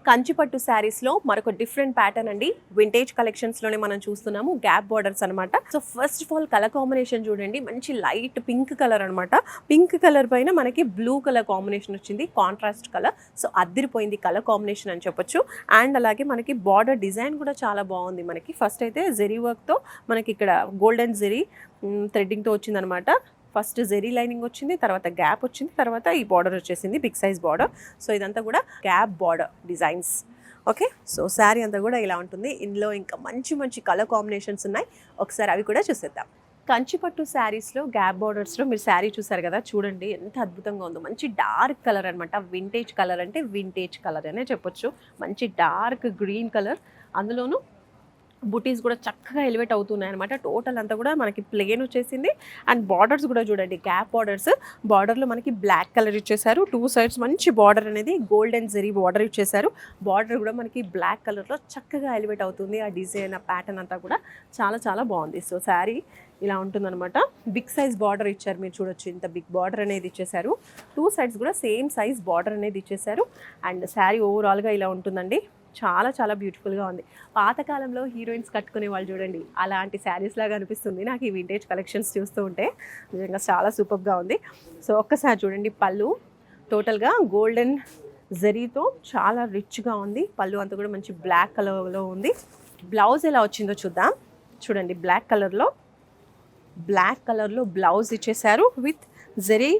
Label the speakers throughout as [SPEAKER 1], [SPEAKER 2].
[SPEAKER 1] కంచిపట్టు శారీస్లో మరొక different pattern అండి. వింటేజ్ కలెక్షన్స్లోనే మనం చూస్తున్నాము. గ్యాప్ బార్డర్స్ అనమాట. So first of all colour combination చూడండి, మంచి లైట్ పింక్ కలర్ అనమాట. పింక్ కలర్ పైన మనకి బ్లూ కలర్ కాంబినేషన్ వచ్చింది, కాంట్రాస్ట్ కలర్. సో అద్దిరిపోయింది కలర్ కాంబినేషన్ అని చెప్పొచ్చు. అండ్ అలాగే మనకి బార్డర్ డిజైన్ కూడా చాలా బాగుంది. మనకి ఫస్ట్ అయితే జెరీ వర్క్తో మనకి ఇక్కడ గోల్డెన్ జెరీ థ్రెడ్డింగ్తో వచ్చిందనమాట. ఫస్ట్ జెరీ లైనింగ్ వచ్చింది, తర్వాత గ్యాప్ వచ్చింది, తర్వాత ఈ బార్డర్ వచ్చేసింది బిగ్ సైజ్ బార్డర్. సో ఇదంతా కూడా gap border designs. Okay, so sari అంతా కూడా ఇలా ఉంటుంది. ఇందులో ఇంకా మంచి మంచి కలర్ కాంబినేషన్స్ ఉన్నాయి, ఒకసారి అవి కూడా చూసేద్దాం. కంచిపట్టు శారీస్లో గ్యాప్ బార్డర్స్లో మీరు శారీ చూసారు కదా, చూడండి ఎంత అద్భుతంగా ఉందో. మంచి డార్క్ కలర్ అనమాట. వింటేజ్ కలర్ అంటే వింటేజ్ కలర్ అనే చెప్పొచ్చు. మంచి డార్క్ గ్రీన్ కలర్, అందులోనూ బుటీస్ కూడా చక్కగా ఎలివేట్ అవుతున్నాయి అనమాట. టోటల్ అంతా కూడా మనకి ప్లెయిన్ వచ్చేసింది. అండ్ బార్డర్స్ కూడా చూడండి, గ్యాప్ బార్డర్స్. బార్డర్లో మనకి బ్లాక్ కలర్ ఇచ్చేసారు, 2 సైడ్స్ మంచి బార్డర్ అనేది గోల్డెన్ జెరీ బార్డర్ ఇచ్చేసారు. బార్డర్ కూడా మనకి బ్లాక్ కలర్లో చక్కగా ఎలివేట్ అవుతుంది. ఆ డిజైన్, ఆ ప్యాటర్న్ అంతా కూడా చాలా చాలా బాగుంది. సో శారీ ఇలా ఉంటుందన్నమాట. బిగ్ సైజ్ బార్డర్ ఇచ్చారు, మీరు చూడొచ్చు. ఇంత బిగ్ బార్డర్ అనేది ఇచ్చేసారు. 2 సైడ్స్ కూడా సేమ్ సైజ్ బార్డర్ అనేది ఇచ్చేసారు. అండ్ శారీ ఓవరాల్గా ఇలా ఉంటుందండి. చాలా చాలా బ్యూటిఫుల్గా ఉంది. పాతకాలంలో హీరోయిన్స్ కట్టుకునే వాళ్ళు చూడండి, అలాంటి శారీస్ లాగా అనిపిస్తుంది నాకు ఈ వింటేజ్ కలెక్షన్స్ చూస్తూ ఉంటే. నిజంగా చాలా సూపర్గా ఉంది. సో ఒక్కసారి చూడండి, పళ్ళు టోటల్గా గోల్డెన్ జరీతో చాలా రిచ్గా ఉంది. పళ్ళు అంతా కూడా మంచి బ్లాక్ కలర్లో ఉంది. బ్లౌజ్ ఎలా వచ్చిందో చూద్దాం. చూడండి, బ్లాక్ కలర్లో బ్లౌజ్ ఇచ్చేసారు with zari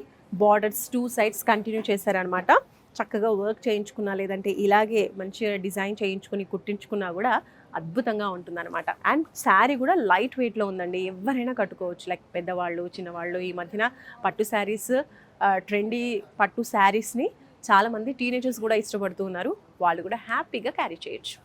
[SPEAKER 1] borders 2 sides continue చేశారనమాట. చక్కగా వర్క్ చేయించుకున్నా, లేదంటే ఇలాగే మంచిగా డిజైన్ చేయించుకుని కుట్టించుకున్నా కూడా అద్భుతంగా ఉంటుందన్నమాట. అండ్ శారీ కూడా లైట్ వెయిట్లో ఉందండి. ఎవరైనా కట్టుకోవచ్చు, లైక్ పెద్దవాళ్ళు, చిన్నవాళ్ళు. ఈ మధ్యన పట్టు శారీస్, ట్రెండీ పట్టు శారీస్ని చాలామంది టీనేజర్స్ కూడా ఇష్టపడుతూ ఉన్నారు. వాళ్ళు కూడా హ్యాపీగా క్యారీ చేయొచ్చు.